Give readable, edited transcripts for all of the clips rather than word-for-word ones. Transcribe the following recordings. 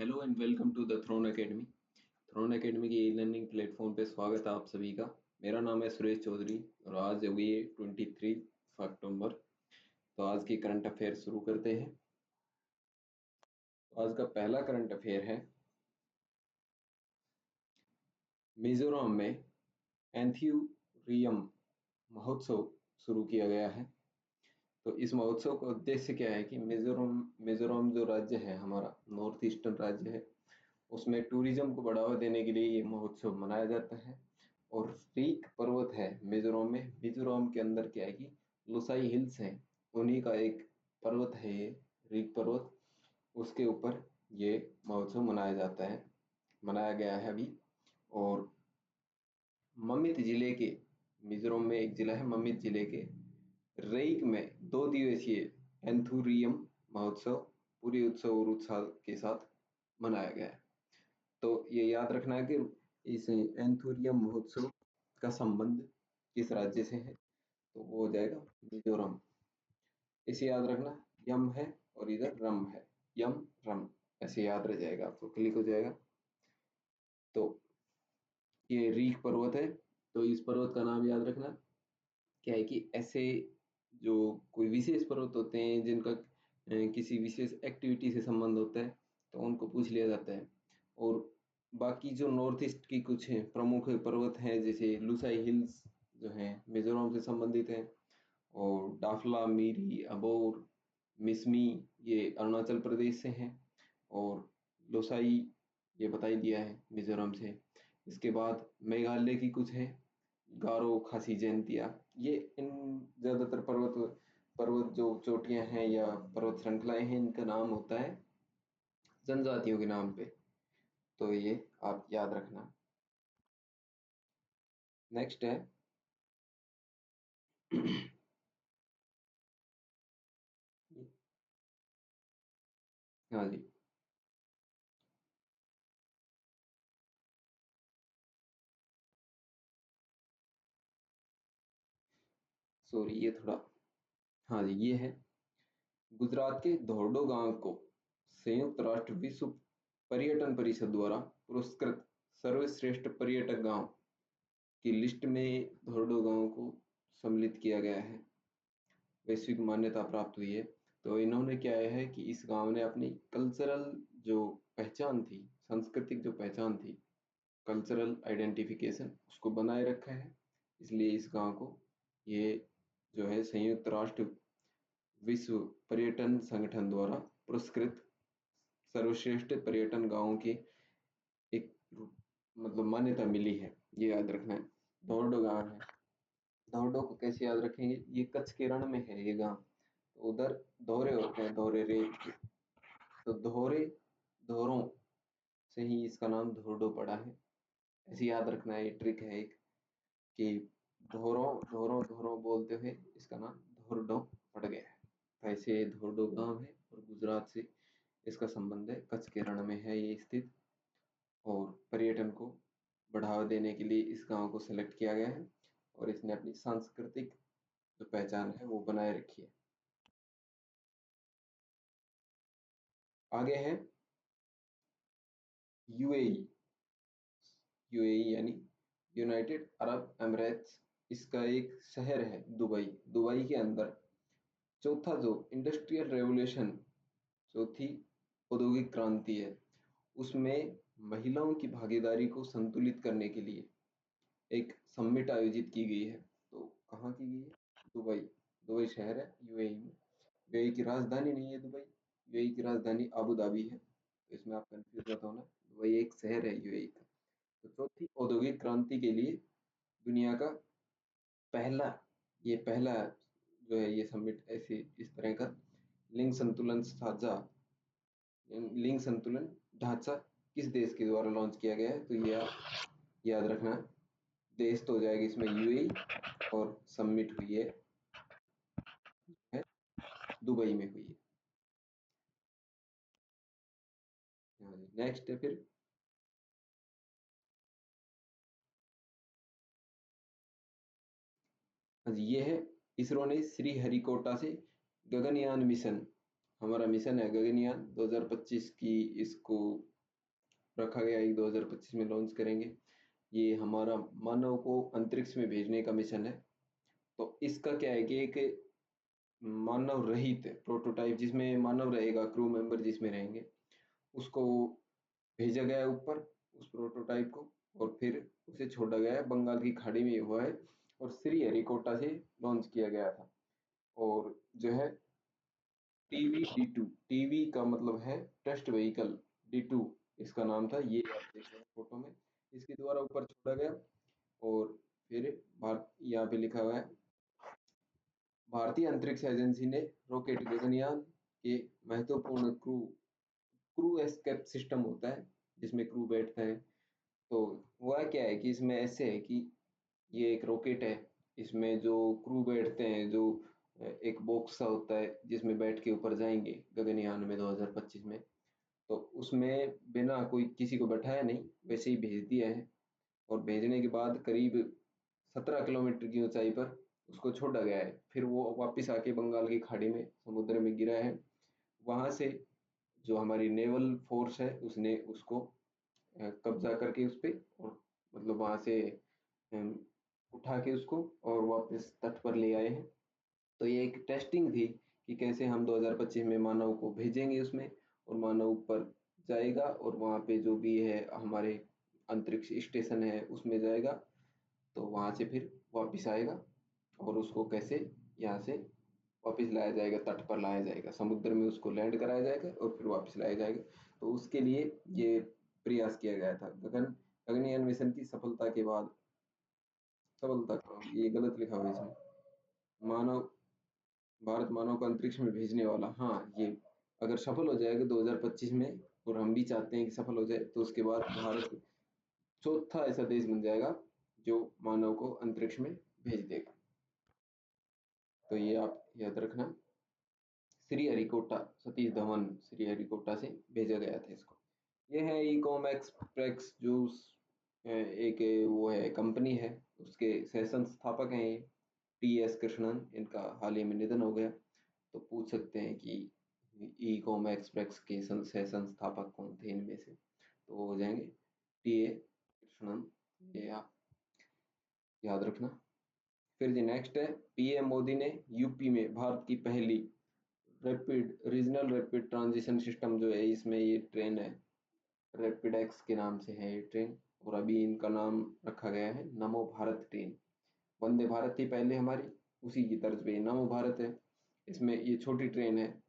Hello and welcome to the Throne Academy. Throne Academy के e learning platform पे स्वागत है आप सभी का। मेरा नाम है सुरेश चौधरी और आज हुई है 23 अक्टूबर। तो आज की करंट अफेयर शुरू करते हैं। तो आज का पहला करंट अफेयर है, मिजोरम में एंथ्यूरियम महोत्सव शुरू किया गया है। तो इस महोत्सव का उद्देश्य क्या है कि मिजोरम जो राज्य है, हमारा नॉर्थ ईस्टर्न राज्य है, उसमें टूरिज्म को बढ़ावा देने के लिए ये महोत्सव मनाया जाता है। और रीक पर्वत है मिजोरम में। मिजोरम के अंदर क्या है कि लोसाई हिल्स हैं, उन्हीं का एक पर्वत है ये रीक पर्वत। उसके ऊपर ये महोत्सव मनाया जाता है, मनाया गया है अभी। और ममित जिले के, मिजोरम में एक जिला है ममित जिले के रेइक में 2 दिवसीय एंथूरियम महोत्सव पूरी उत्सव और उत्साह के साथ मनाया गया है। तो ये याद रखना है कि इस एंथूरियम महोत्सव का संबंध किस राज्य से है, तो वो हो जाएगा मिजोरम। इसे याद रखना, यम है और इधर रम है, यम रम, ऐसे याद रह जाएगा, आपको क्लिक हो जाएगा। तो ये रीख पर्वत है, तो इस पर्वत का नाम याद रखना। क्या है कि ऐसे जो कोई विशेष पर्वत होते हैं जिनका किसी विशेष एक्टिविटी से संबंध होता है, तो उनको पूछ लिया जाता है। और बाकी जो नॉर्थ ईस्ट की कुछ प्रमुख पर्वत हैं, जैसे लुसाई हिल्स जो हैं मिजोरम से संबंधित हैं, और डाफला, मीरी, अबोर, मिसमी ये अरुणाचल प्रदेश से हैं, और लोसाई ये बता ही दिया है मिजोरम से। इसके बाद मेघालय की कुछ है, गारो, खासी, जयंतिया, ये इन ज्यादातर पर्वत पर्वत जो चोटियां हैं या पर्वत श्रृंखलाएं हैं, इनका नाम होता है जनजातियों के नाम पे। तो ये आप याद रखना। नेक्स्ट है हाँ जी, सॉरी ये थोड़ा, हाँ जी ये है, गुजरात के धोर्डो गांव को संयुक्त राष्ट्र विश्व पर्यटन परिषद द्वारा पुरस्कृत सर्वश्रेष्ठ पर्यटक गांव की लिस्ट में धोर्डो गांव को सम्मिलित किया गया है, वैश्विक मान्यता प्राप्त हुई है। तो इन्होंने क्या है कि इस गांव ने अपनी कल्चरल जो पहचान थी, सांस्कृतिक जो पहचान थी, कल्चरल आइडेंटिफिकेशन, उसको बनाए रखा है। इसलिए इस गांव को ये जो है संयुक्त राष्ट्र विश्व पर्यटन संगठन द्वारा पुरस्कृत सर्वश्रेष्ठ पर्यटन गांवों की एक मतलब मान्यता मिली है, ये याद रखना है। धोर्डो गांव है, धौरडो को कैसे याद रखेंगे, ये कच्छ के रण में है ये गांव। तो उधर धोरे होते हैं, धोरे रेत के, तो धोरे धोरों से ही इसका नाम धोर्डो पड़ा है। ऐसे याद रखना है, ये ट्रिक है एक, कि धोरों धोरों धोरों बोलते हुए इसका नाम धोर्डो पड़ गया है। तो ऐसे धोर्डो गांव है और गुजरात से इसका संबंध है, कच्छ के रण में है ये स्थित। और पर्यटन को बढ़ावा देने के लिए इस गांव को सेलेक्ट किया गया है, और इसने अपनी सांस्कृतिक जो पहचान है वो बनाए रखी है। आगे है यूएई। यूएई यानी यूनाइटेड अरब एमिरेट्स, इसका एक शहर है दुबई। दुबई के अंदर चौथा जो इंडस्ट्रियल रेवोल्यूशन, चौथी औद्योगिक क्रांति है, उसमें महिलाओं की भागीदारी को संतुलित करने के लिए एक समिट आयोजित की गई है। तो कहाँ की गई है? दुबई। दुबई शहर है यूएई में। यूएई की राजधानी नहीं है दुबई, यूएई की राजधानी अबू धाबी है, तो इसमें आप कंफ्यूज मत होना, दुबई एक शहर है यूएई का। तो चौथी औद्योगिक क्रांति के लिए दुनिया का पहला, ये पहला जो है ये समिट ऐसे इस तरह का लिंग संतुलन साझा, लिंग संतुलन ढांचा किस देश के द्वारा लॉन्च किया गया है, तो ये आप याद रखना। देश तो हो जाएगा इसमें यूएई, और समिट हुई है दुबई में हुई है। नेक्स्ट है फिर, हाँ जी ये है, इसरो ने श्रीहरिकोटा से गगनयान मिशन, हमारा मिशन है गगनयान 2025 की, इसको रखा गया है, 2025 में लॉन्च करेंगे। ये हमारा मानव को अंतरिक्ष में भेजने का मिशन है। तो इसका क्या है कि एक मानव रहित प्रोटोटाइप, जिसमें मानव रहेगा, क्रू मेंबर जिसमें रहेंगे, उसको भेजा गया है ऊपर, उस प्रोटोटाइप को, और फिर उसे छोड़ा गया है। बंगाल की खाड़ी में हुआ है और श्रीहरिकोटा से लॉन्च किया गया था। और जो है TVD2, टीवी का मतलब है टेस्ट व्हीकल, D2 इसका नाम था। ये आप देख रहे हैं फोटो में, इसके द्वारा ऊपर छोड़ा गया। और फिर भारत, यहाँ पे लिखा हुआ है, भारतीय अंतरिक्ष एजेंसी ने रॉकेट गगनयान के महत्वपूर्ण क्रू क्रू एस्केप सिस्टम होता है, जिसमें क्रू बैठता है। तो हुआ क्या है कि इसमें ऐसे है कि ये एक रॉकेट है, इसमें जो क्रू बैठते हैं, जो एक बॉक्स सा होता है जिसमें बैठ के ऊपर जाएंगे गगनयान में 2025 में। तो उसमें बिना कोई किसी को बैठाया नहीं, वैसे ही भेज दिया है। और भेजने के बाद करीब 17 किलोमीटर की ऊंचाई पर उसको छोड़ा गया है। फिर वो वापस आके बंगाल की खाड़ी में समुद्र में गिरा है। वहां से जो हमारी नेवल फोर्स है उसने उसको कब्जा करके उस पे, और मतलब वहां से अम, उठा के उसको और वापस तट पर ले आए हैं। तो ये एक टेस्टिंग थी कि कैसे हम 2025 में मानव को भेजेंगे उसमें, और मानव ऊपर जाएगा और वहाँ पे जो भी है हमारे अंतरिक्ष स्टेशन है उसमें जाएगा। तो वहाँ से फिर वापस आएगा और उसको कैसे यहाँ से वापस लाया जाएगा, तट पर लाया जाएगा, समुद्र में उसको लैंड कराया जाएगा और फिर वापस लाया जाएगा। तो उसके लिए ये प्रयास किया गया था। गगनयान मिशन की सफलता के बाद, ये गलत लिखा हुआ है इसमें, मानव भारत मानव को अंतरिक्ष में भेजने वाला, हाँ, ये अगर सफल हो जाएगा 2025 में, और हम भी चाहते हैं कि सफल हो जाए, तो उसके बाद भारत चौथा ऐसा देश बन जाएगा जो मानव को अंतरिक्ष में भेज देगा। तो ये आप याद रखना। श्रीहरिकोटा, सतीश धवन श्रीहरिकोटा से भेजा गया था इसको। ये है ईकॉम एक्सप्रेस, जो एक वो है कंपनी है, उसके सह संस्थापक हैं ये TS कृष्णन। इनका हाल ही में निधन हो गया। तो पूछ सकते हैं कि ई कॉम एक्सप्रेस के सह संस्थापक कौन थे इनमें से, तो वो हो जाएंगे TA कृष्णन। ये आप याद रखना। फिर जी नेक्स्ट है, PM मोदी ने यूपी में भारत की पहली rapid regional rapid transition system जो है, इसमें ये ट्रेन है, रैपिड एक्स के नाम से है ये ट्रेन। और अभी इनका नाम रखा गया है नमो भारत ट्रेन। वंदे भारत थी पहले हमारी, उसी की तर्ज पे नमो भारत है। इसमें ये छोटी ट्रेन है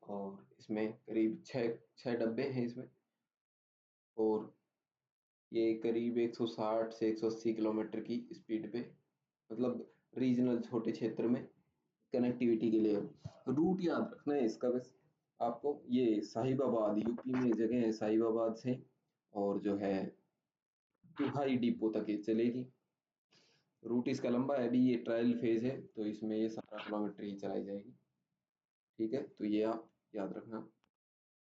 और इसमें करीब छः डब्बे हैं इसमें। और ये करीब 160 से 180 किलोमीटर की स्पीड पे, मतलब रीजनल छोटे क्षेत्र में कनेक्टिविटी के लिए। रूट याद रखना है इसका बस आपको। ये साहिबाबाद, यूपी में जगह है साहिबाबाद से, और जो है दुहाई डिपो तक ये चलेगी। रूट इसका लंबा है, अभी ये ट्रायल फेज है, तो इसमें ये 17 किलोमीटर ही चलाई जाएगी। ठीक है, तो ये आप याद रखना।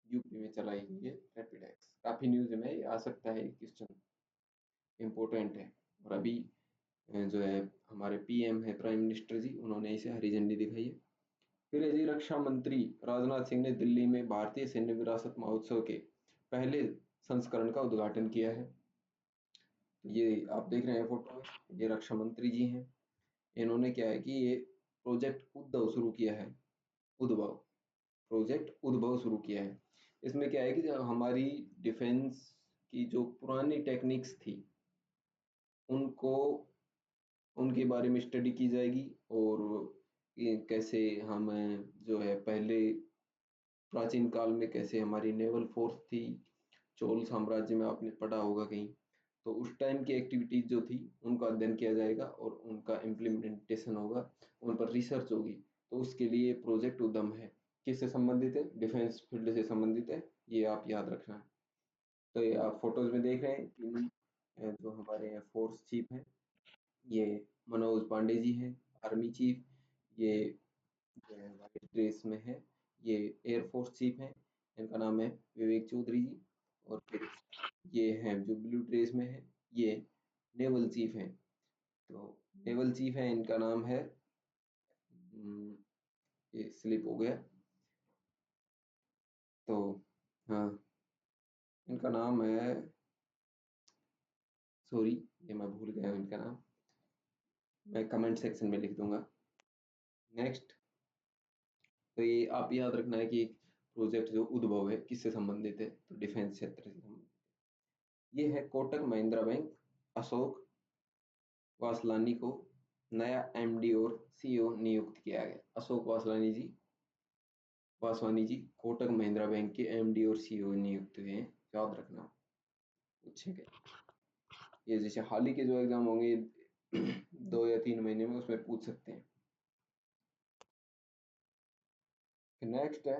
यूपी में चलाई गई है रैपिड एक्स। काफी न्यूज में आ सकता है क्वेश्चन, इम्पोर्टेंट है। और अभी जो है हमारे PM है, प्राइम मिनिस्टर जी, उन्होंने इसे हरी झंडी दिखाई है। फिर है जी, रक्षा मंत्री राजनाथ सिंह ने दिल्ली में भारतीय सैन्य विरासत महोत्सव के पहले संस्करण का उद्घाटन किया है। ये आप देख रहे हैं फोटो में, ये रक्षा मंत्री जी हैं। इन्होंने क्या है कि ये प्रोजेक्ट उद्धव शुरू किया है, उद्भव, प्रोजेक्ट उद्भव शुरू किया है। इसमें क्या है कि जो हमारी डिफेंस की जो पुरानी टेक्निक्स थी, उनको उनके बारे में स्टडी की जाएगी। और ये कैसे हम जो है पहले प्राचीन काल में कैसे हमारी नेवल फोर्स थी, चोल साम्राज्य में आपने पढ़ा होगा कहीं, तो उस टाइम की एक्टिविटीज जो थी उनका अध्ययन किया जाएगा और उनका इम्प्लीमेंटेशन होगा, उन पर रिसर्च होगी। तो उसके लिए प्रोजेक्ट उद्यम है। किससे संबंधित है? डिफेंस फील्ड से संबंधित है, ये आप याद रखना है। तो ये आप फोटोज में देख रहे हैं कि जो हमारे फोर्स चीफ हैं, ये मनोज पांडे जी हैं, आर्मी चीफ। ये जो है वाइट ड्रेस में है, ये एयरफोर्स चीफ हैं, इनका नाम है विवेक चौधरी जी। और फिर ये हैं जो ब्लू ड्रेस में है, ये नेवल चीफ हैं। तो नेवल चीफ है, इनका नाम है ये स्लिप हो गया। तो हाँ, इनका नाम है, सॉरी ये मैं भूल गया हूँ इनका नाम, मैं कमेंट सेक्शन में लिख दूंगा। नेक्स्ट, तो ये आप याद रखना है कि प्रोजेक्ट जो उद्भव है किससे संबंधित है, तो डिफेंस क्षेत्र से संबंधित। ये है कोटक महिंद्रा बैंक। अशोक वासलानी को नया एमडी और सीईओ नियुक्त किया गया। अशोक वासवानी जी कोटक महिंद्रा बैंक के एमडी और सीईओ नियुक्त हुए हैं, याद रखना, पूछेंगे। ये जैसे हाल ही के जो एग्जाम होंगे 2 या 3 महीने में, उसमें पूछ सकते हैं। नेक्स्ट है,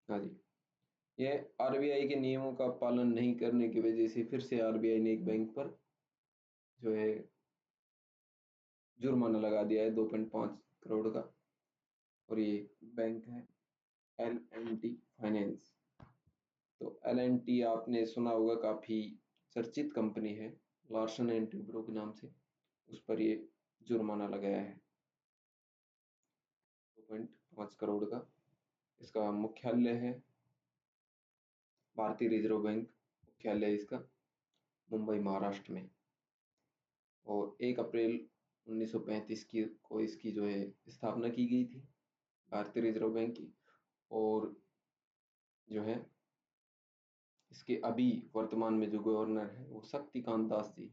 हाँ जी, ये आरबीआई के नियमों का पालन नहीं करने की वजह से फिर से आरबीआई ने एक बैंक पर जो है जुर्माना लगा दिया है 2.5 करोड़ का। और ये बैंक है एल एंड टी फाइनेंस। तो एल एंड टी आपने सुना होगा, काफी चर्चित कंपनी है, लार्सन एंड ट्यूब्रो के नाम से। उस पर ये जुर्माना लगाया है 2.5 करोड़ का। इसका मुख्यालय है भारतीय रिजर्व बैंक, मुख्यालय इसका मुंबई महाराष्ट्र में। और 1 अप्रैल 1935 की को इसकी जो है स्थापना की गई थी, भारतीय रिजर्व बैंक की। और जो है इसके अभी वर्तमान में जो गवर्नर है वो शक्तिकांत दास जी,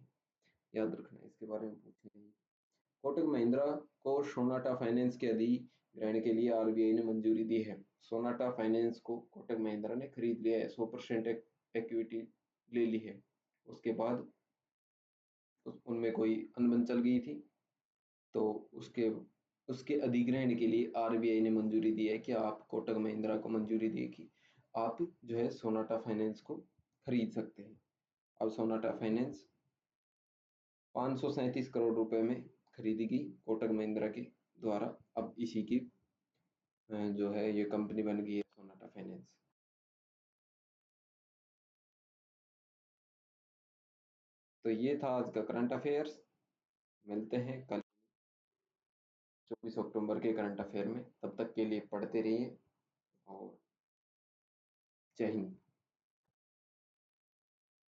याद रखना है, इसके बारे में पूछेंगे। कोटक महिंद्रा को सोनाटा फाइनेंस के अधिग्रहण के लिए आरबीआई ने मंजूरी दी है। सोनाटा फाइनेंस को कोटक महिंद्रा ने खरीद लिया है, 100% इक्विटी ले ली है। उसके बाद उनमें कोई अनबन चल गई थी, तो उसके उसके अधिग्रहण के लिए आरबीआई ने मंजूरी दी है कि आप कोटक महिंद्रा को मंजूरी दी कि आप जो है सोनाटा फाइनेंस को खरीद सकते हैं। अब सोनाटा फाइनेंस 537 करोड़ रुपए में खरीदी गई कोटक महिंद्रा के द्वारा। अब इसी की जो है ये कंपनी बन गई है सोनाटा फाइनेंस। तो ये था आज का करंट अफेयर्स। मिलते हैं कल 24 अक्टूबर के करंट अफेयर में। तब तक के लिए पढ़ते रहिए और जय हिंद।